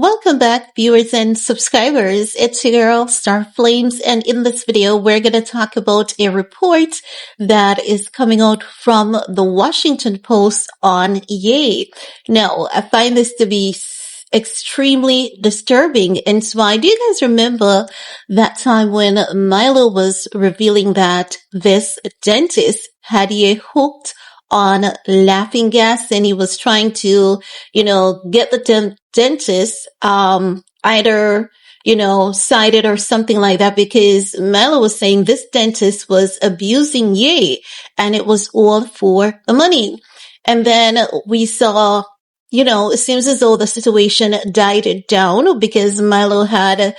welcome back, viewers and subscribers. It's your girl, Star Flames, and in this video, we're going to talk about a report that is coming out from the Washington Post on Ye. Now, I find this to be extremely disturbing. And so do you guys remember that time when Milo was revealing that this dentist had Ye hooked on laughing gas, and he was trying to, get the dentist, either, cited or something like that, because Milo was saying this dentist was abusing Ye, and it was all for the money. And then we saw, it seems as though the situation died down because Milo had,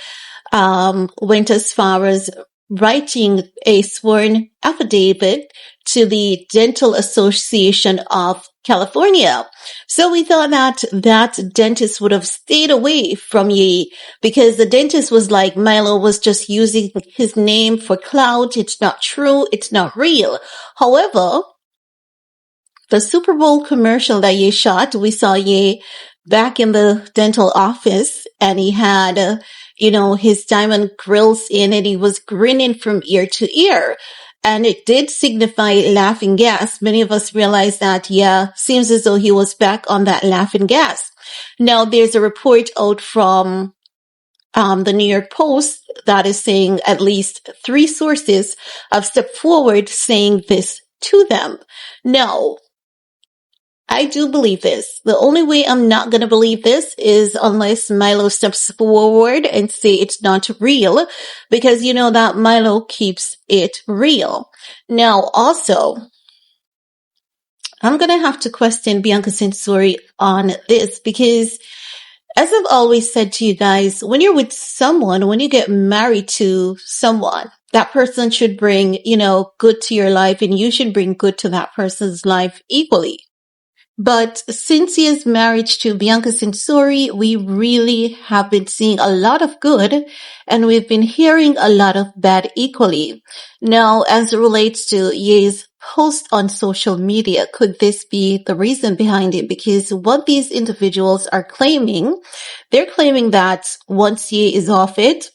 went as far as writing a sworn affidavit to the Dental Association of California. So we thought that that dentist would have stayed away from Ye, because the dentist was like, Milo was just using his name for clout. It's not true. It's not real. However, the Super Bowl commercial that Ye shot, we saw Ye back in the dental office, and he had, his diamond grills in, and he was grinning from ear to ear. And it did signify laughing gas. Many of us realized that, seems as though he was back on that laughing gas. Now, there's a report out from the New York Post that is saying at least 3 sources have stepped forward saying this to them. Now, I do believe this. The only way I'm not going to believe this is unless Milo steps forward and say it's not real, because you know that Milo keeps it real. Now, also, I'm going to have to question Bianca Censori on this, because as I've always said to you guys, when you're with someone, when you get married to someone, that person should bring, good to your life, and you should bring good to that person's life equally. But since he is married to Bianca Censori, we really have been seeing a lot of good, and we've been hearing a lot of bad equally. Now, as it relates to Ye's post on social media, could this be the reason behind it? Because what these individuals are claiming, they're claiming that once Ye is off it,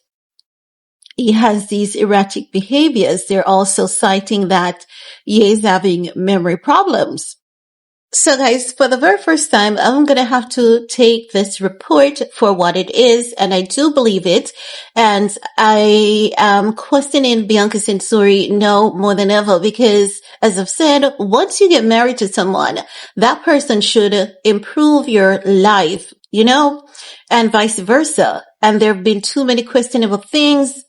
he has these erratic behaviors. They're also citing that Ye is having memory problems. So guys, for the very first time, I'm going to have to take this report for what it is, and I do believe it. And I am questioning Bianca Censori now more than ever, because as I've said, once you get married to someone, that person should improve your life, and vice versa. And there have been too many questionable things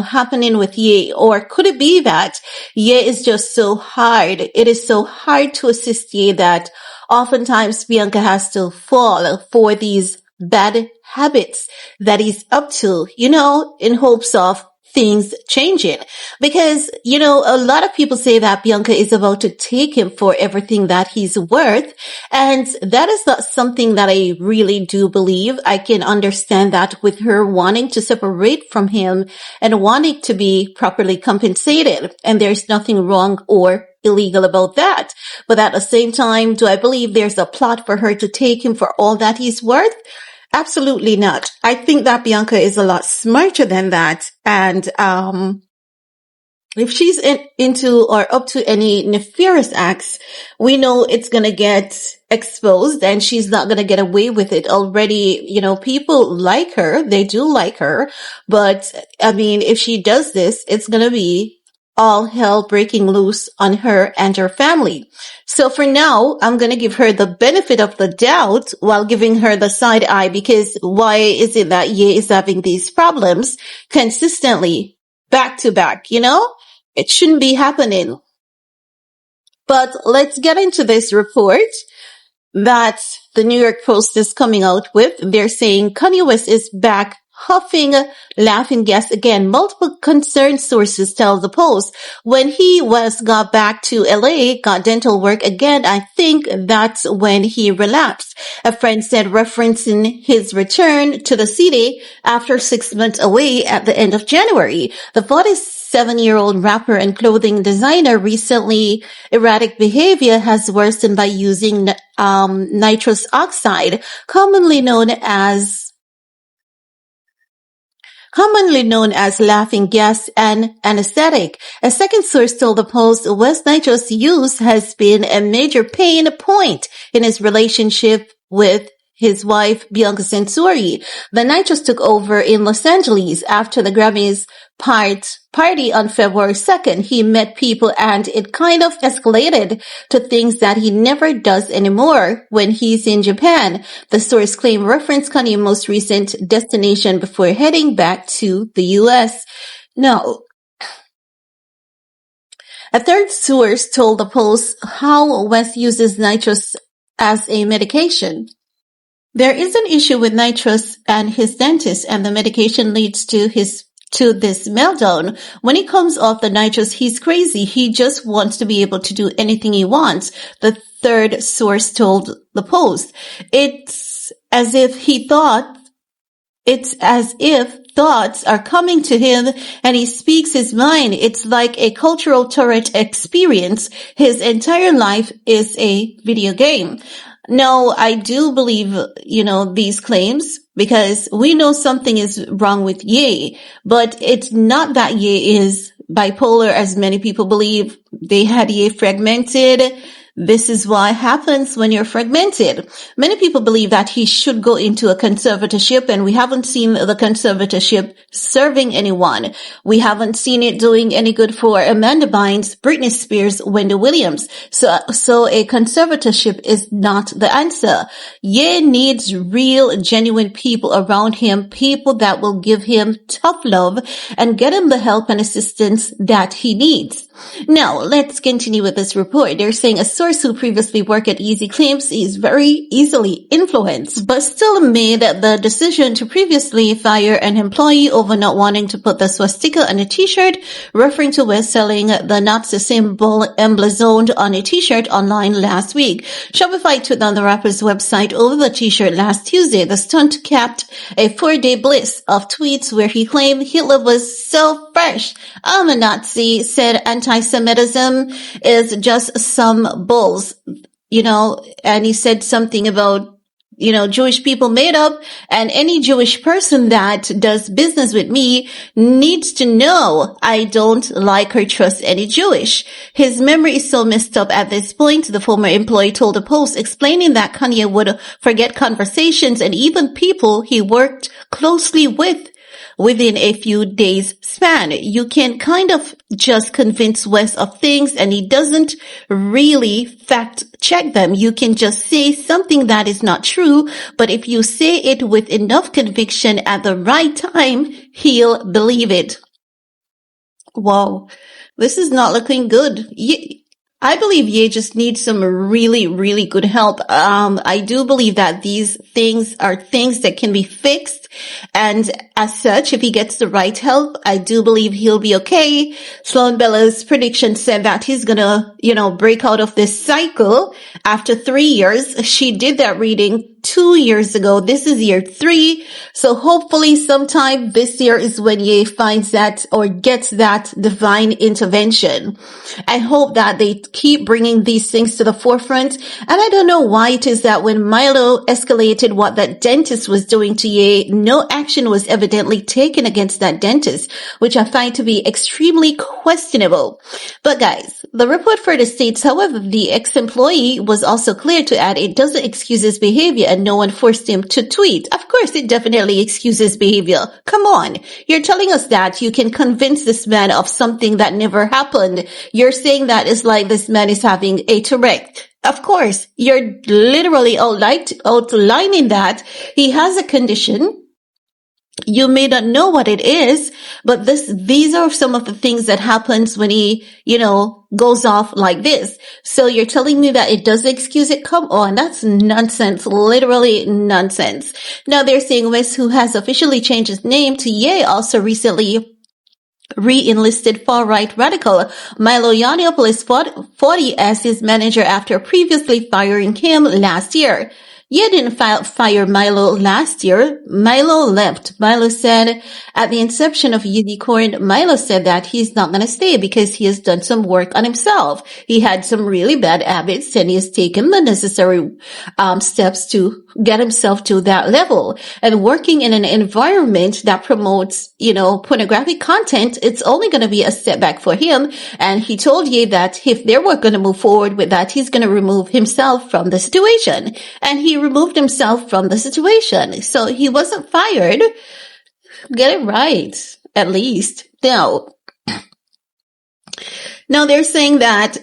happening with Ye. Or could it be that Ye is just so hard? It is so hard to assist Ye that oftentimes Bianca has to fall for these bad habits that he's up to, in hopes of things changing. Because, a lot of people say that Bianca is about to take him for everything that he's worth. And that is not something that I really do believe. I can understand that with her wanting to separate from him and wanting to be properly compensated. And there's nothing wrong or illegal about that. But at the same time, do I believe there's a plot for her to take him for all that he's worth? Absolutely not. I think that Bianca is a lot smarter than that. And if she's into or up to any nefarious acts, we know it's going to get exposed, and she's not going to get away with it. Already, people like her. They do like her. But, if she does this, it's going to be all hell breaking loose on her and her family. So for now, I'm going to give her the benefit of the doubt while giving her the side eye, because why is it that Ye is having these problems consistently back to back? It shouldn't be happening. But let's get into this report that the New York Post is coming out with. They're saying Kanye West is back huffing laughing gas again. Multiple concerned sources tell the Post when he got back to LA, got dental work again, I think that's when he relapsed. A friend said, referencing his return to the city after 6 months away at the end of January. The 47-year-old rapper and clothing designer recently erratic behavior has worsened by using nitrous oxide, commonly known as commonly known as laughing gas and anesthetic. A second source told the Post West nitro's use has been a major pain point in his relationship with his wife, Bianca Censori. The nitros took over in Los Angeles after the Grammys party on February 2nd. He met people and it kind of escalated to things that he never does anymore when he's in Japan. The source claim referenced Kanye's most recent destination before heading back to the US. Now, a third source told the Post how West uses nitros as a medication. There is an issue with nitros and his dentist, and the medication leads to this meltdown. When he comes off the nitros, he's crazy. He just wants to be able to do anything he wants. The third source told the Post. It's as if thoughts are coming to him and he speaks his mind. It's like a cultural Tourette experience. His entire life is a video game. No, I do believe, these claims because we know something is wrong with Ye, but it's not that Ye is bipolar as many people believe. They had Ye fragmented. This is what happens when you're fragmented. Many people believe that he should go into a conservatorship, and we haven't seen the conservatorship serving anyone. We haven't seen it doing any good for Amanda Bynes, Britney Spears, Wendy Williams. So a conservatorship is not the answer. Ye needs real, genuine people around him, people that will give him tough love and get him the help and assistance that he needs. Now, let's continue with this report. They're saying a source who previously worked at Easy claims he is very easily influenced, but still made the decision to previously fire an employee over not wanting to put the swastika on a t-shirt, referring to West selling the Nazi symbol emblazoned on a t-shirt online last week. Shopify tweeted on the rapper's website over the t-shirt last Tuesday. The stunt capped a 4-day bliss of tweets where he claimed Hitler was so fresh. I'm a Nazi, said anti-Semitism is just some bulls, and he said something about, Jewish people made up, and any Jewish person that does business with me needs to know I don't like or trust any Jewish. His memory is so messed up at this point, the former employee told the Post, explaining that Kanye would forget conversations and even people he worked closely with within a few days span. You can kind of just convince West of things and he doesn't really fact check them. You can just say something that is not true, but if you say it with enough conviction at the right time, he'll believe it. Wow, this is not looking good. I believe Ye just needs some really, really good help. I do believe that these things are things that can be fixed. And as such, if he gets the right help, I do believe he'll be okay. Sloan Bella's prediction said that he's gonna, break out of this cycle after 3 years. She did that reading 2 years ago. This is year 3. So hopefully sometime this year is when Ye finds that or gets that divine intervention. I hope that they keep bringing these things to the forefront. And I don't know why it is that when Milo escalated what that dentist was doing to Ye, no action was evidently taken against that dentist, which I find to be extremely questionable. But guys, the report further states, however, the ex-employee was also clear to add it doesn't excuse his behavior and no one forced him to tweet. Of course, it definitely excuses behavior. Come on. You're telling us that you can convince this man of something that never happened. You're saying that it's like this man is having a Tourette. Of course, you're literally outlining that he has a condition. You may not know what it is, but these are some of the things that happens when he, goes off like this. So you're telling me that it doesn't excuse it? Come on, that's nonsense, literally nonsense. Now they're saying West, who has officially changed his name to Ye, also recently re-enlisted far-right radical Milo Yiannopoulos 40 as his manager after previously firing him last year. Ye didn't fire Milo last year. Milo left. Milo said at the inception of Unicorn, Milo said that he's not going to stay because he has done some work on himself. He had some really bad habits and he has taken the necessary steps to get himself to that level. And working in an environment that promotes, pornographic content, it's only going to be a setback for him. And he told Ye that if they were going to move forward with that, he's going to remove himself from the situation. And he removed himself from the situation. So he wasn't fired. Get it right, at least. Now they're saying that,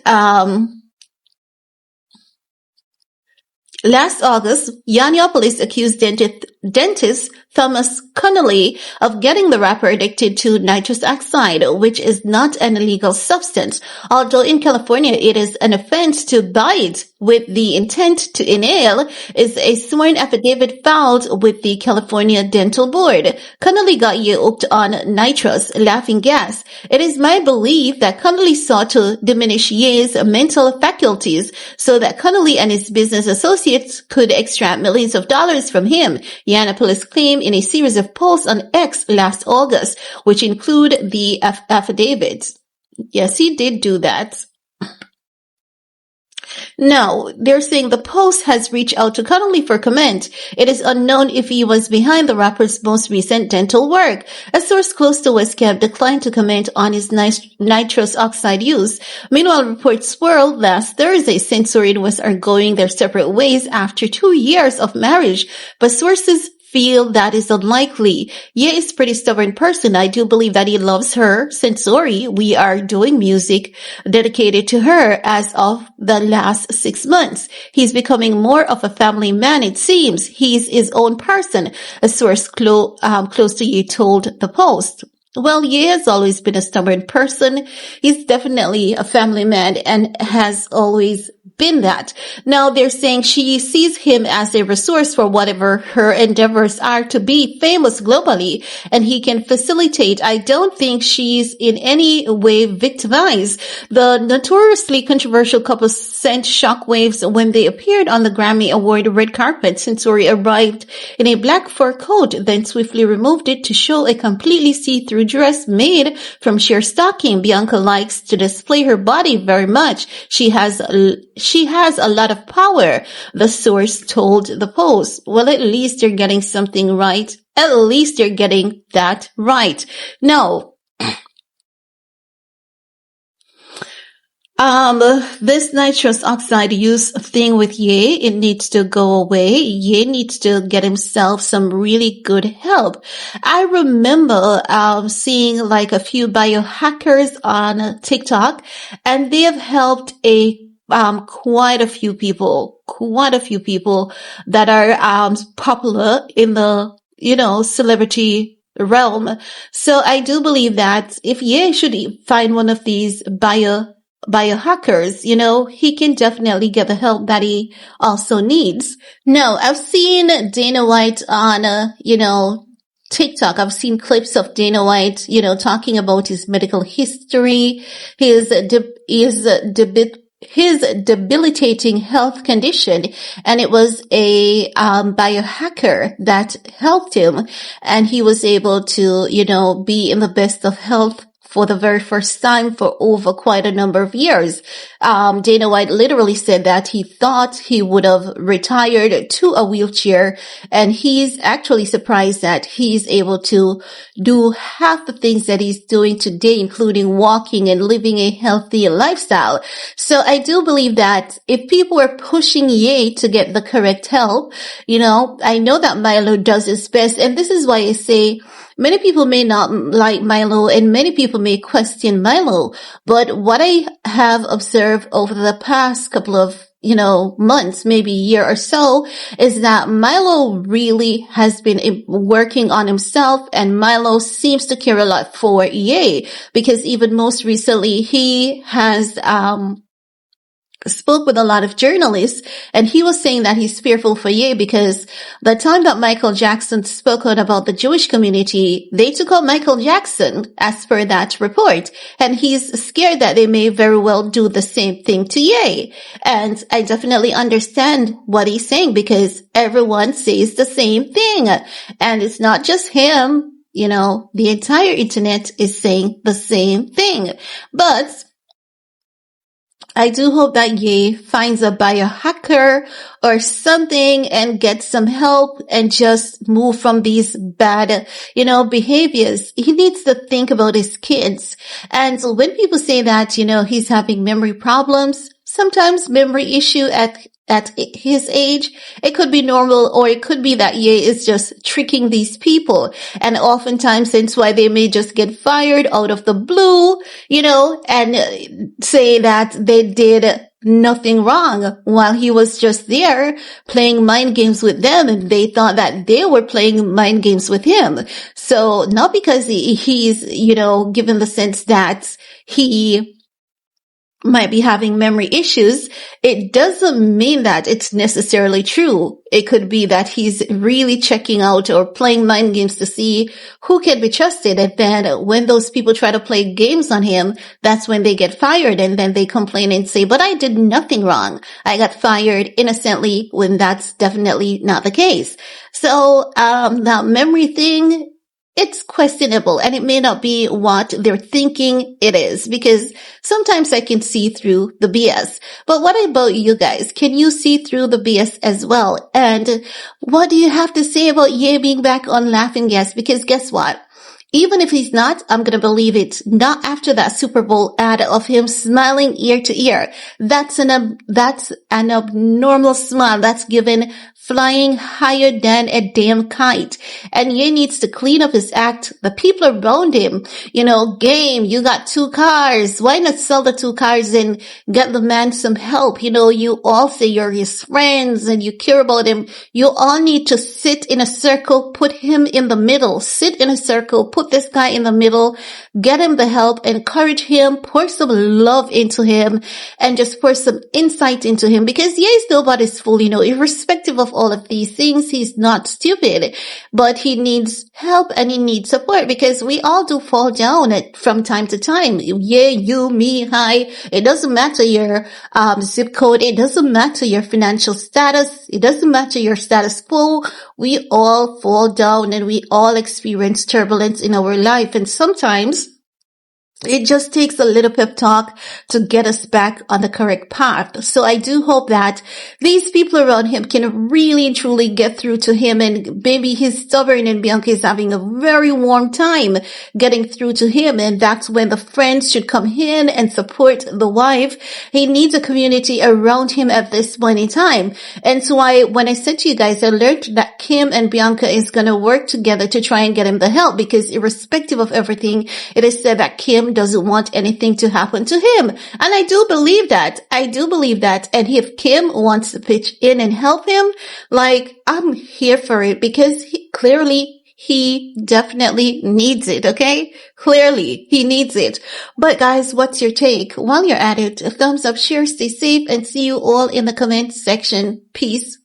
last August, Yanya police accused dentist Thomas Connolly of getting the rapper addicted to nitrous oxide, which is not an illegal substance. Although in California it is an offense to buy it with the intent to inhale, is a sworn affidavit filed with the California Dental Board. Connolly got you hooked on nitrous, laughing gas. It is my belief that Connolly sought to diminish Ye's mental faculties so that Connolly and his business associates could extract millions of dollars from him, Yana police claimed in a series of posts on X last August, which include the affidavit. Yes, he did do that. Now, they're saying the Post has reached out to Connolly for comment. It is unknown if he was behind the rapper's most recent dental work. A source close to West Camp declined to comment on his nitrous oxide use. Meanwhile, reports swirled last Thursday. Censori and West are going their separate ways after 2 years of marriage, but sources feel that is unlikely. Ye is a pretty stubborn person. I do believe that he loves her, Censori. We are doing music dedicated to her as of the last 6 months. He's becoming more of a family man, it seems. He's his own person, a source close to Ye told the Post. Well, Ye has always been a stubborn person. He's definitely a family man and has always been that. Now they're saying she sees him as a resource for whatever her endeavors are to be famous globally, and he can facilitate. I don't think she's in any way victimized. The notoriously controversial couple sent shockwaves when they appeared on the Grammy Award red carpet. Censori arrived in a black fur coat, then swiftly removed it to show a completely see-through dress made from sheer stocking. Bianca likes to display her body very much. She has a lot of power, the source told the Post. Well, at least you're getting something right. At least you're getting that right. Now, this nitrous oxide use thing with Ye, it needs to go away. Ye needs to get himself some really good help. I remember, seeing like a few biohackers on TikTok, and they have helped quite a few people that are, popular in the, celebrity realm. So I do believe that if Ye should find one of these biohackers, he can definitely get the help that he also needs. Now, I've seen Dana White on, TikTok. I've seen clips of Dana White, talking about his medical history, his debilitating health condition, and it was a biohacker that helped him, and he was able to be in the best of health for the very first time for over quite a number of years. Dana White literally said that he thought he would have retired to a wheelchair, and he's actually surprised that he's able to do half the things that he's doing today, including walking and living a healthy lifestyle. So I do believe that if people are pushing Ye to get the correct help, I know that Milo does his best, and this is why I say many people may not like Milo and many people may question Milo, but what I have observed over the past couple of, months, maybe a year or so, is that Milo really has been working on himself, and Milo seems to care a lot for Ye, because even most recently he has, spoke with a lot of journalists, and he was saying that he's fearful for Ye because the time that Michael Jackson spoke out about the Jewish community, they took out Michael Jackson as per that report, and he's scared that they may very well do the same thing to Ye. And I definitely understand what he's saying, because everyone says the same thing, and it's not just him. The entire internet is saying the same thing. But I do hope that Ye finds a biohacker or something and gets some help and just move from these bad, behaviors. He needs to think about his kids. And so when people say that, he's having memory problems, sometimes memory issue at his age, it could be normal, or it could be that Ye is just tricking these people. And oftentimes that's why they may just get fired out of the blue, and say that they did nothing wrong while he was just there playing mind games with them, and they thought that they were playing mind games with him. So not because he's, given the sense that he might be having memory issues, it doesn't mean that it's necessarily true. It could be that he's really checking out or playing mind games to see who can be trusted. And then when those people try to play games on him, that's when they get fired. And then they complain and say, but I did nothing wrong. I got fired innocently, when that's definitely not the case. So, that memory thing, it's questionable, and it may not be what they're thinking it is, because sometimes I can see through the BS. But what about you guys? Can you see through the BS as well? And what do you have to say about Ye being back on Laughing Gas? Because guess what? Even if he's not, I'm going to believe it. Not after that Super Bowl ad of him smiling ear to ear. That's an abnormal smile. That's given flying higher than a damn kite. And Ye needs to clean up his act. The people around him, game, you got 2 cars. Why not sell the 2 cars and get the man some help? You all say you're his friends and you care about him. You all need to sit in a circle, put him in the middle, sit in a circle, put this guy in the middle, get him the help, encourage him, pour some love into him, and just pour some insight into him, because Ye is nobody's fool, irrespective of all of these things. He's not stupid, but he needs help and he needs support, because we all do fall down from time to time. Yeah, you, me, hi. It doesn't matter your zip code. It doesn't matter your financial status. It doesn't matter your status quo. We all fall down and we all experience turbulence in our life. And sometimes it just takes a little pep talk to get us back on the correct path. So I do hope that these people around him can really and truly get through to him, and maybe he's stubborn and Bianca is having a very warm time getting through to him, and that's when the friends should come in and support the wife. He needs a community around him at this point in time. And so when I said to you guys, I learned that Kim and Bianca is going to work together to try and get him the help, because irrespective of everything, it is said that Kim doesn't want anything to happen to him. And I do believe that. And if Kim wants to pitch in and help him, I'm here for it, because he definitely needs it, okay? Clearly, he needs it. But guys, what's your take? While you're at it, a thumbs up, share, stay safe, and see you all in the comment section. Peace.